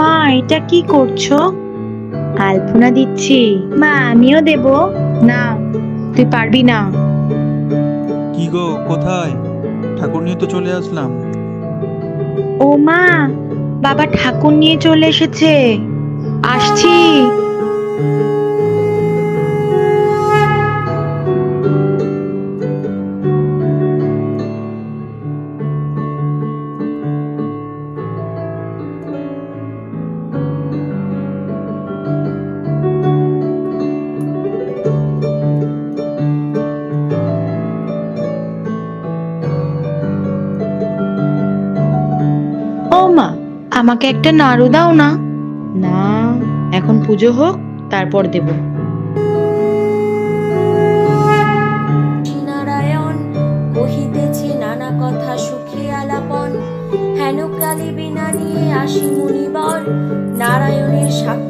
মা, এটা কি করছো? আলপনা দিচ্ছি। মা, আমিও দেব। না, তুই পারবি না। কি গো, কোথায়? ঠাকুর নিয়ে তো চলে আসলাম। ও মা, বাবা ঠাকুর নিয়ে চলে এসেছে। আসছি। ও মা, আমাকে একটা নাড়ু দাও না। না, এখন পুজো হোক, তারপর দেব। নারায়ণ কহিতেছে নানা কথা সুখে আলাপন, হেন কালে বিনা নিয়ে আসি মুনিবর, নারায়ণের সাক্ষী